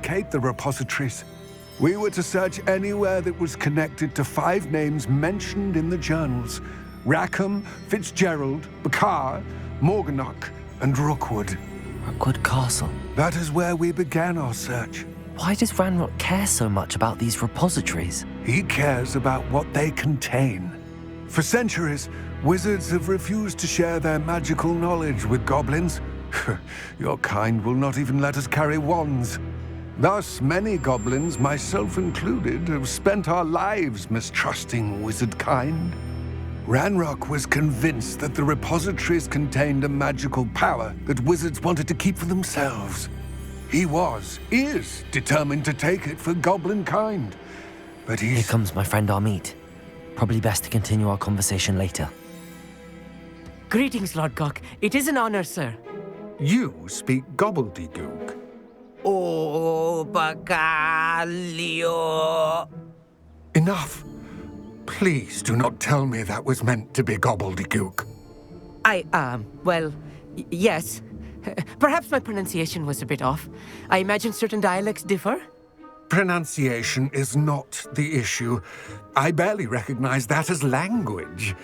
locate the repositories. We were to search anywhere that was connected to 5 names mentioned in the journals: Rackham, Fitzgerald, Bakar, Morganach, and Rookwood. Rookwood Castle. That is where we began our search. Why does Ranrock care so much about these repositories? He cares about what they contain. For centuries, wizards have refused to share their magical knowledge with goblins. Your kind will not even let us carry wands. Thus, many goblins, myself included, have spent our lives mistrusting wizard kind. Ranrock was convinced that the repositories contained a magical power that wizards wanted to keep for themselves. He is determined to take it for goblin kind. But Here comes my friend Amit. Probably best to continue our conversation later. Greetings, Lodgok. It is an honor, sir. You speak gobbledygook. Oh, Bacalio. Enough. Please do not tell me that was meant to be gobbledygook. Yes. Perhaps my pronunciation was a bit off. I imagine certain dialects differ. Pronunciation is not the issue. I barely recognize that as language.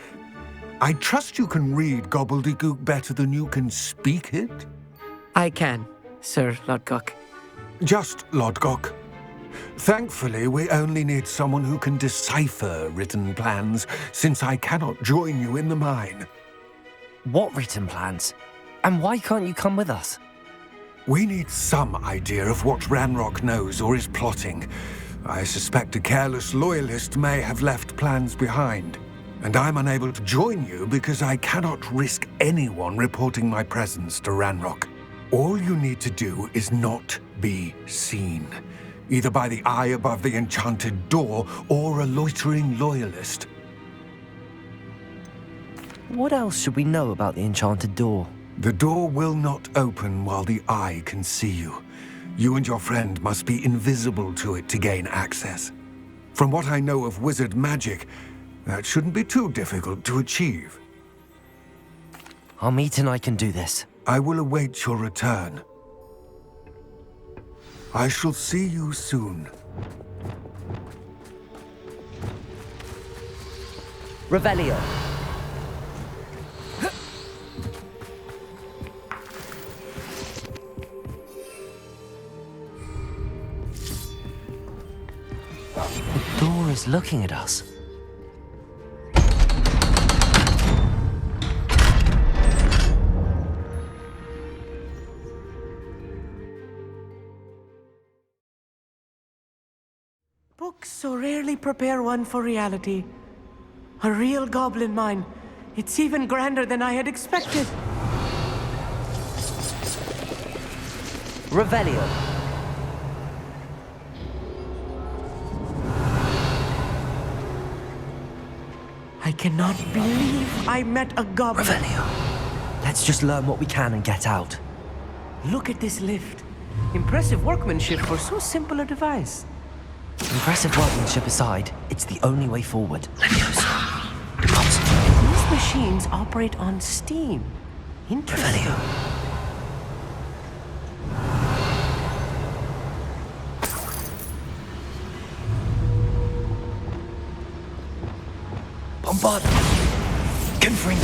I trust you can read gobbledygook better than you can speak it? I can, Sir Lodgok. Just Lodgok. Thankfully, we only need someone who can decipher written plans, since I cannot join you in the mine. What written plans? And why can't you come with us? We need some idea of what Ranrock knows or is plotting. I suspect a careless loyalist may have left plans behind. And I'm unable to join you because I cannot risk anyone reporting my presence to Ranrock. All you need to do is not be seen, either by the eye above the enchanted door or a loitering loyalist. What else should we know about the enchanted door? The door will not open while the eye can see you. You and your friend must be invisible to it to gain access. From what I know of wizard magic, that shouldn't be too difficult to achieve. Amit and I can do this. I will await your return. I shall see you soon. Revelio. The door is looking at us. Books so rarely prepare one for reality. A real goblin mine. It's even grander than I had expected. Revelio. I cannot believe I met a goblin. Revelio. Let's just learn what we can and get out. Look at this lift. Impressive workmanship for so simple a device. Impressive workmanship aside, it's the only way forward. These machines operate on steam. Interesting. Revelio. Bombard! Confring!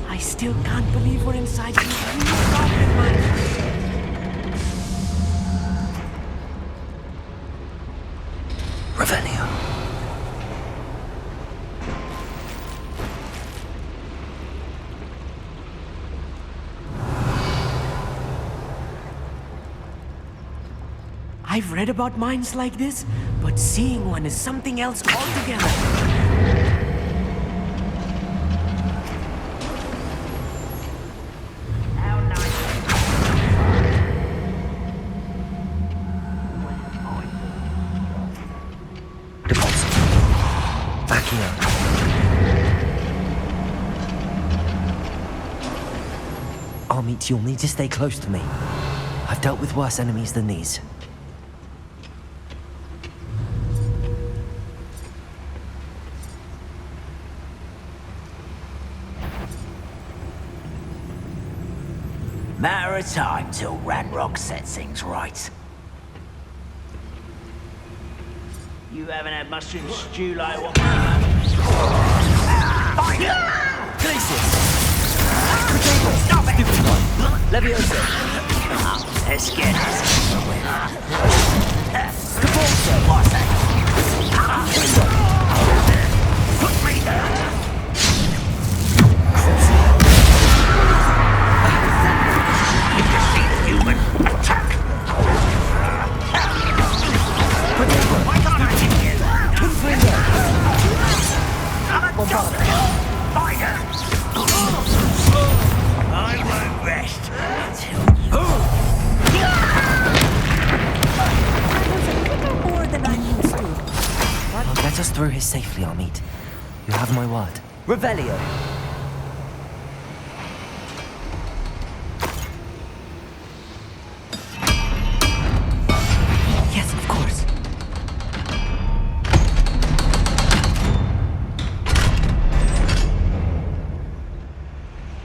I still can't believe we're inside these huge goblin mines. Revelio. I've read about mines like this, but seeing one is something else altogether. Armit, you'll need to stay close to me. I've dealt with worse enemies than these. Matter of time till Ranrock sets things right. You haven't had mushroom stew like what Glacius! Stop it! Stupid one! Leviosa! Let's get this. Caporzo! What's that? Put me down! Human attack! Why can't I hit you? Confringo! I'm a doctor! Fighter! I won't rest until More than I'm used to. I'll get us through here safely, Armit. You have my word. Revelio! Yes, of course.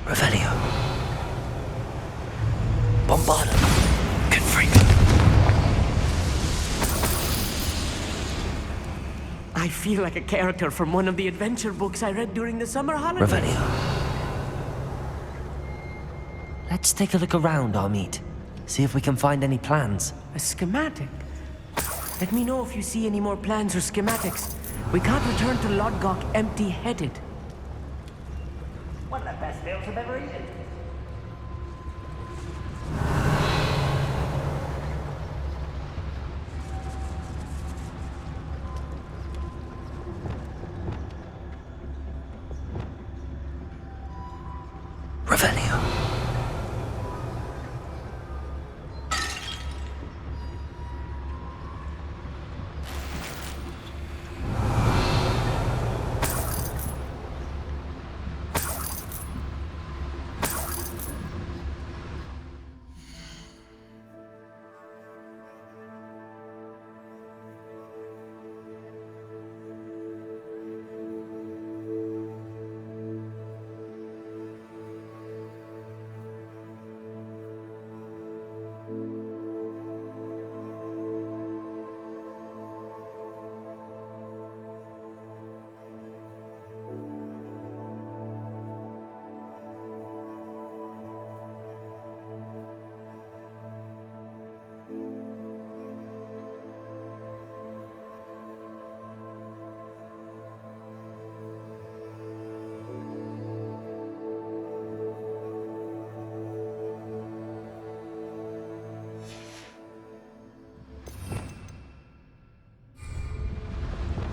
Revelio. Bombarda. Confringo. I feel like a character from one of the adventure books I read during the summer holidays. Revelio. Let's take a look around, Armit. See if we can find any plans. A schematic? Let me know if you see any more plans or schematics. We can't return to Lodgok empty-headed. one of the best meals I've ever eaten. Revelio.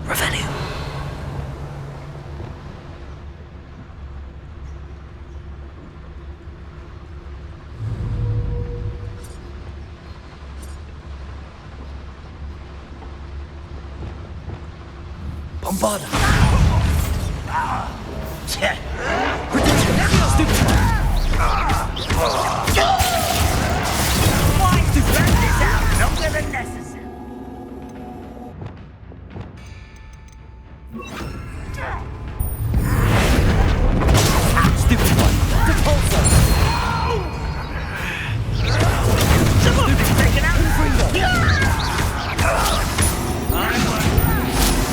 Revelio. Bombarda. Why to drag this out longer than necessary? Stupid one. Repulsor. Someone's taken out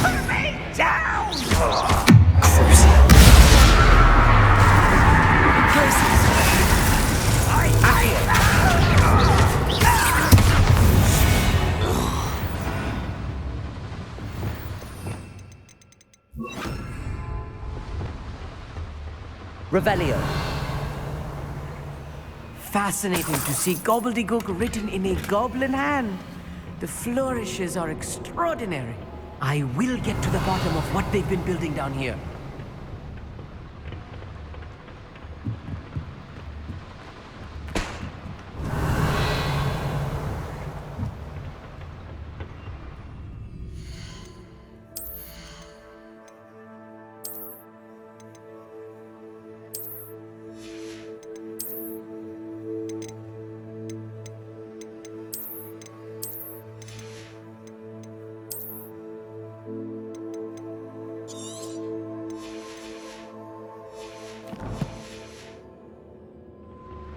Put me down! Revelio. Fascinating to see gobbledygook written in a goblin hand. The flourishes are extraordinary. I will get to the bottom of what they've been building down here.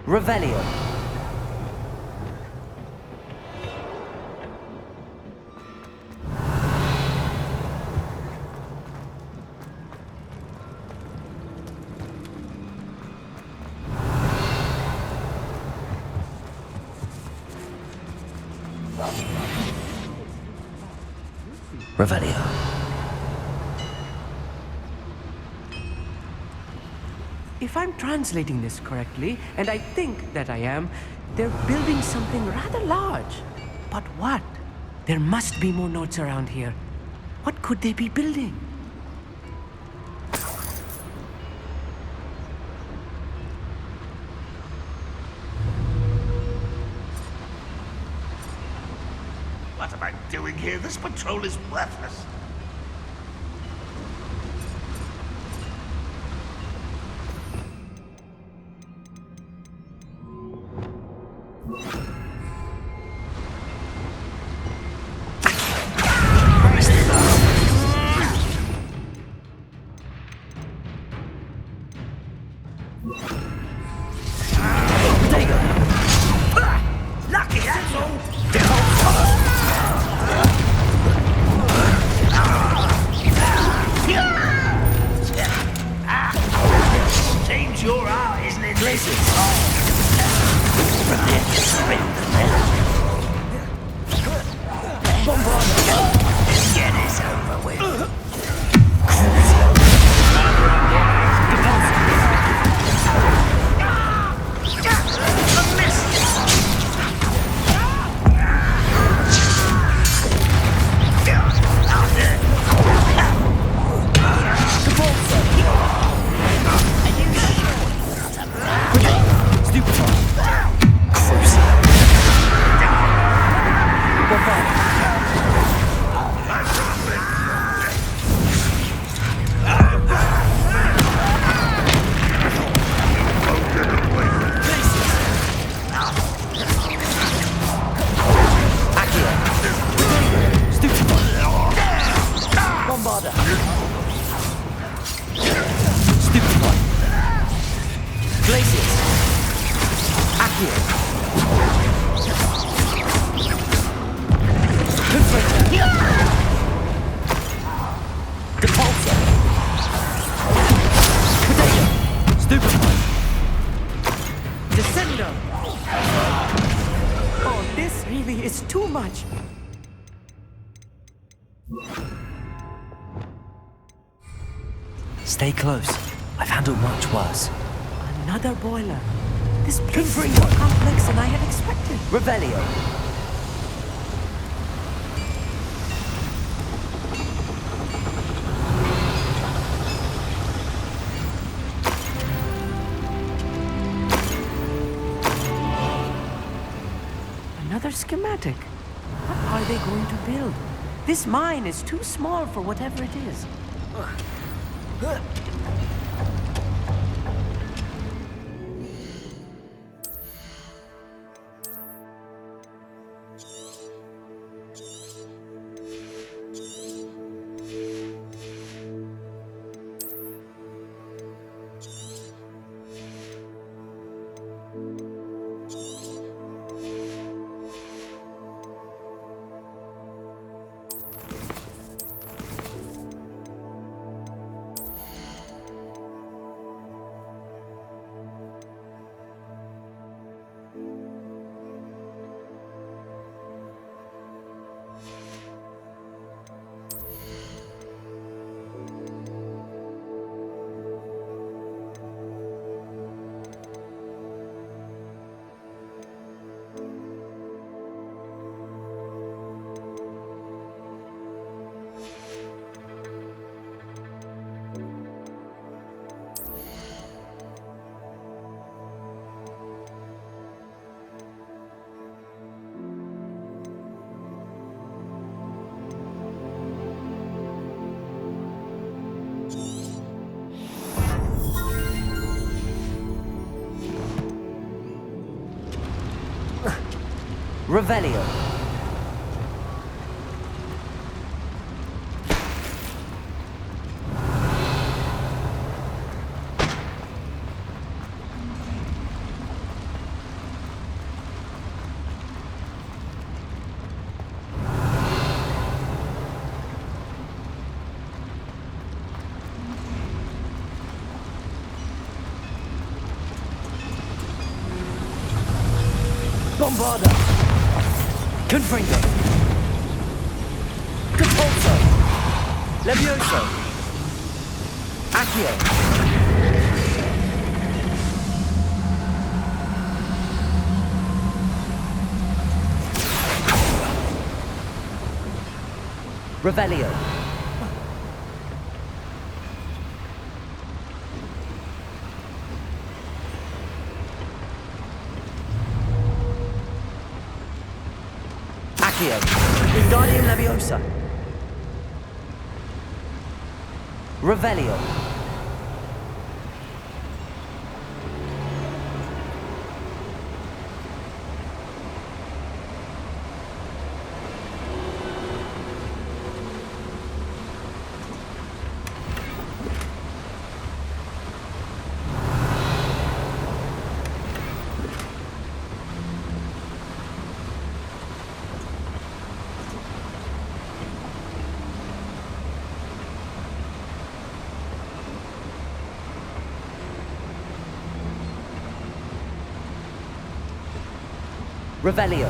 Revelio. Revelio. If I'm translating this correctly, and I think that I am, they're building something rather large. But what? There must be more notes around here. What could they be building? What am I doing here? This patrol is worthless. Lucky asshole! Seems your art isn't in places. Get this over with. Descendo! Oh, this really is too much. Stay close. I've handled much worse. Another boiler. This place is more complex than I had expected. Revelio. Another schematic. What are they going to build? This mine is too small for whatever it is. Revelio. Bombarda! Confringo! Depulso! Levioso! Accio! Revelio! Accio! Wingardium Leviosa! Revelio! Revelio!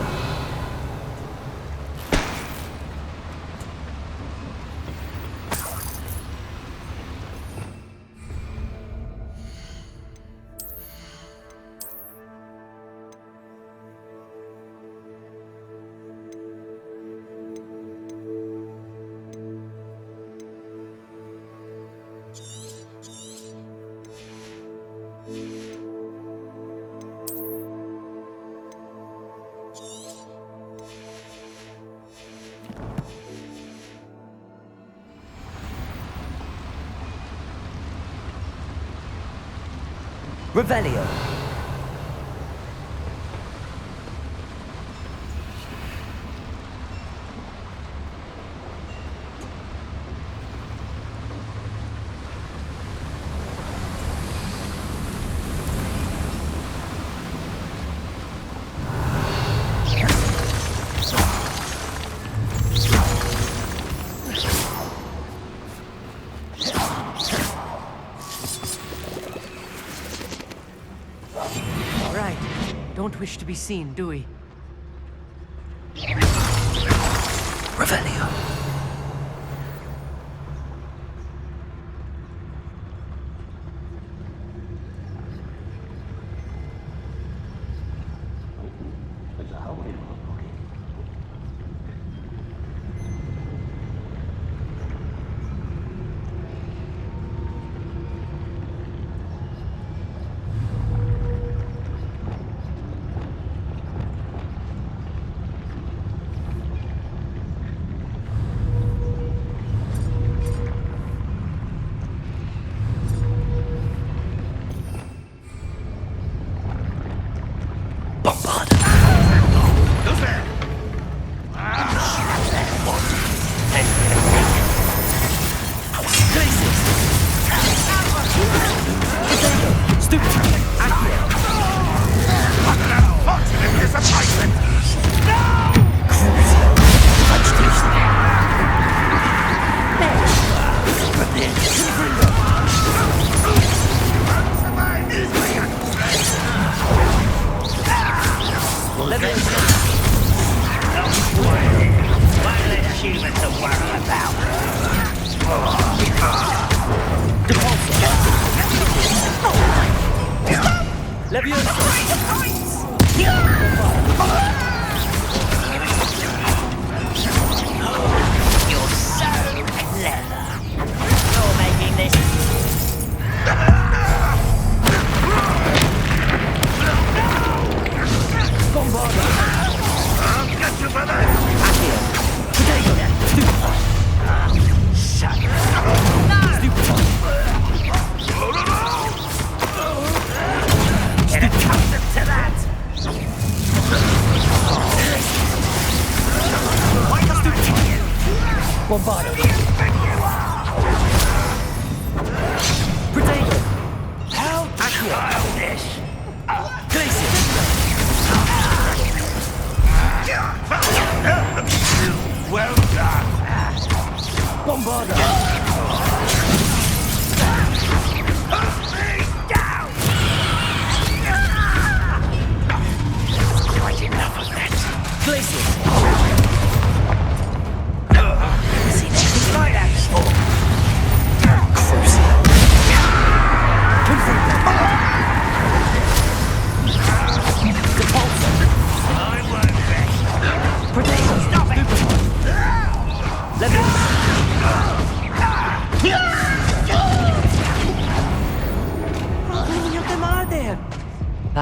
Revelio! Don't wish to be seen, do we? Revelio! Bombardo! Potato! Help! Childish! Glacier! Well done. Bombardo! Quite enough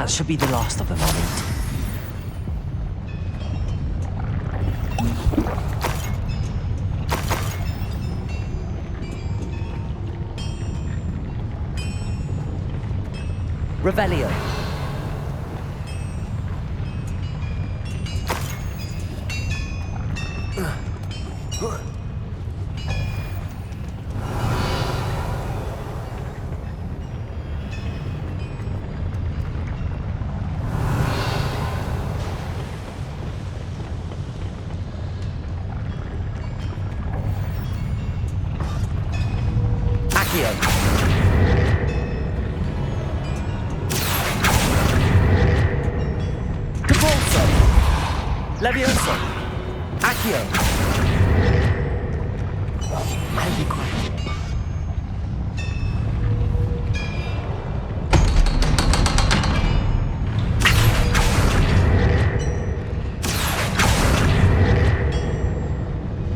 That should be the last of them, Amit. Revelio. Levioso! Accio! I'll be quiet.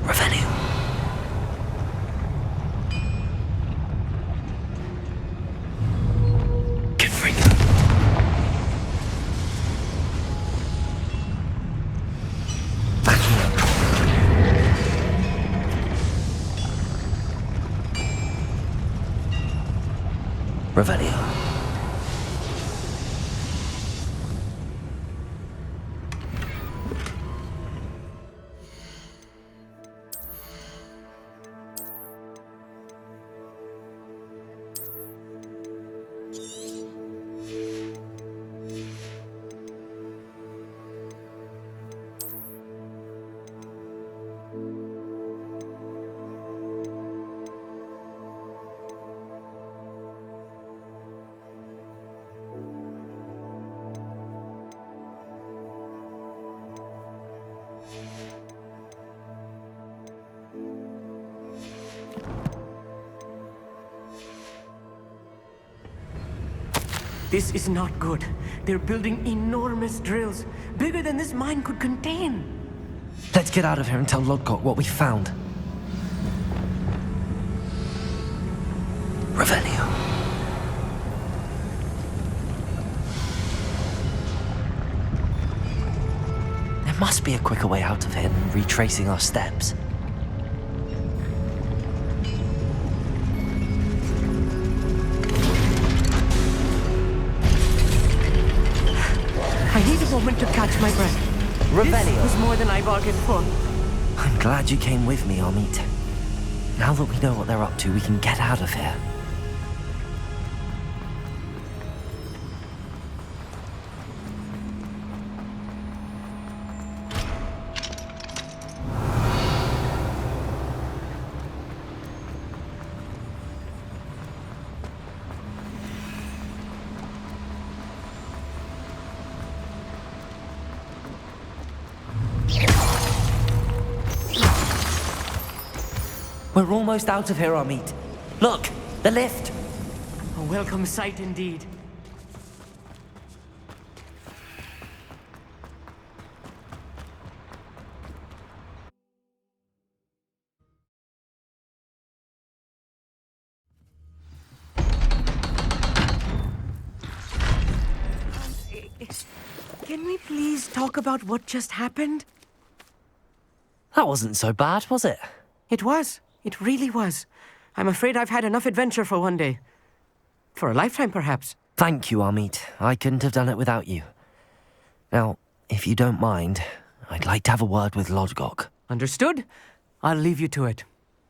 Revenue. Confringo. Revelio. This is not good. They're building enormous drills, bigger than this mine could contain. Let's get out of here and tell Lodgok what we found. Revelio. There must be a quicker way out of here than retracing our steps. I need a moment to catch my breath. Revelio. This was more than I bargained for. I'm glad you came with me, Amit. Now that we know what they're up to, we can get out of here. We're almost out of here, Amit. Look, the lift. A welcome sight indeed. Can we please talk about what just happened? That wasn't so bad, was it? It was. It really was. I'm afraid I've had enough adventure for one day. For a lifetime, perhaps. Thank you, Amit. I couldn't have done it without you. Now, if you don't mind, I'd like to have a word with Lodgok. Understood? I'll leave you to it.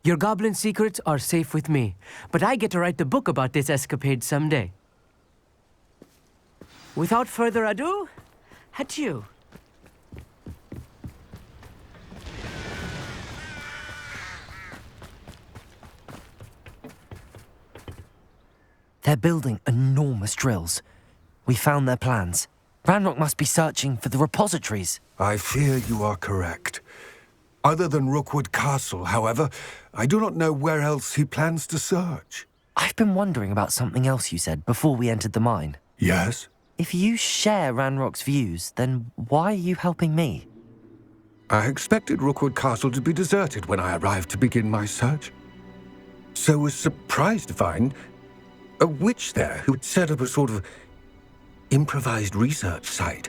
Your goblin secrets are safe with me, but I get to write the book about this escapade someday. Without further ado, adieu. They're building enormous drills. We found their plans. Ranrock must be searching for the repositories. I fear you are correct. Other than Rookwood Castle, however, I do not know where else he plans to search. I've been wondering about something else you said before we entered the mine. Yes? If you share Ranrock's views, then why are you helping me? I expected Rookwood Castle to be deserted when I arrived to begin my search. So was surprised to find a witch there who had set up a sort of improvised research site.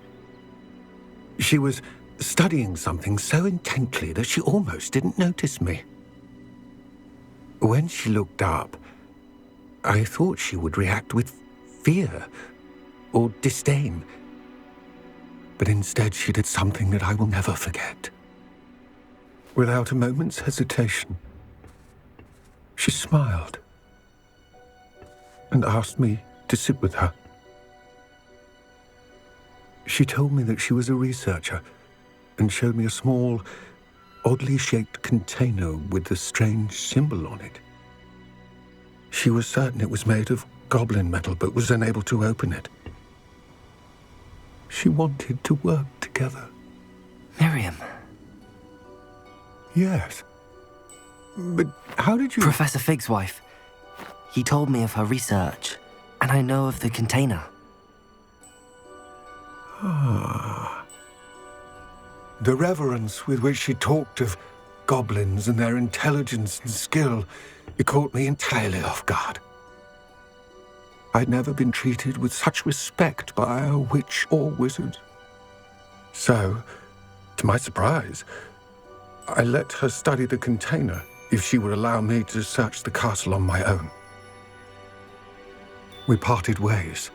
She was studying something so intently that she almost didn't notice me. When she looked up, I thought she would react with fear or disdain. But instead she did something that I will never forget. Without a moment's hesitation, she smiled and asked me to sit with her. She told me that she was a researcher and showed me a small, oddly shaped container with a strange symbol on it. She was certain it was made of goblin metal, but was unable to open it. She wanted to work together. Miriam. Yes. But how did you... Professor Fig's wife. He told me of her research, and I know of the container. Ah. The reverence with which she talked of goblins and their intelligence and skill, it caught me entirely off guard. I'd never been treated with such respect by a witch or wizard. So, to my surprise, I let her study the container if she would allow me to search the castle on my own. We parted ways,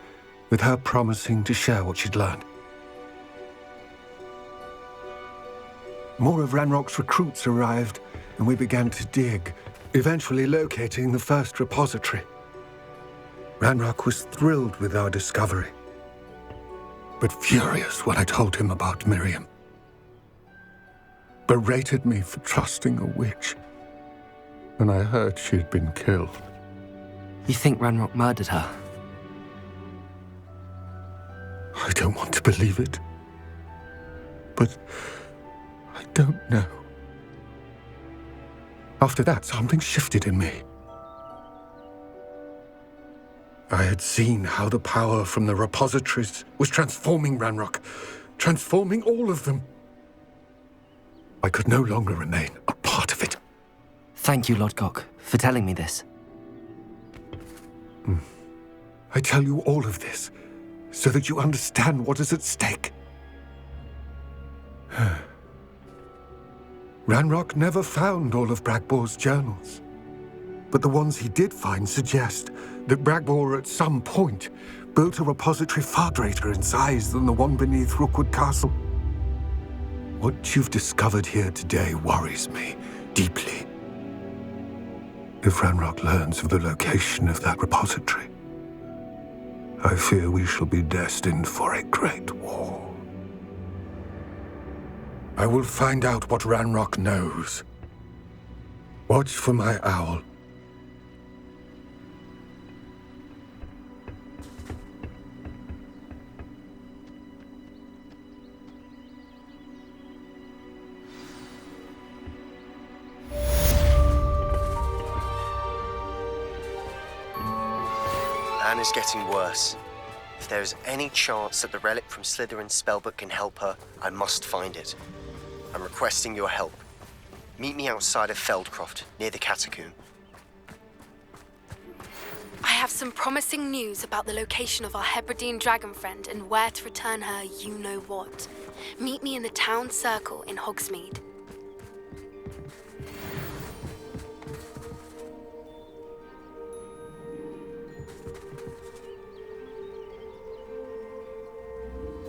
with her promising to share what she'd learned. More of Ranrock's recruits arrived, and we began to dig, eventually locating the first repository. Ranrock was thrilled with our discovery, but furious when I told him about Miriam. Berated me for trusting a witch, and I heard she had been killed. You think Ranrock murdered her? I don't want to believe it, but I don't know. After that, something shifted in me. I had seen how the power from the repositories was transforming Ranrock, transforming all of them. I could no longer remain a part of it. Thank you, Lodgok, for telling me this. I tell you all of this so that you understand what is at stake. Ranrock never found all of Bragbor's journals, but the ones he did find suggest that Bragbor at some point built a repository far greater in size than the one beneath Rookwood Castle. What you've discovered here today worries me deeply. If Ranrock learns of the location of that repository, I fear we shall be destined for a great war. I will find out what Ranrock knows. Watch for my owl. Anne is getting worse. If there is any chance that the relic from Slytherin's spellbook can help her, I must find it. I'm requesting your help. Meet me outside of Feldcroft, near the Catacomb. I have some promising news about the location of our Hebridean dragon friend and where to return her you-know-what. Meet me in the town circle in Hogsmeade.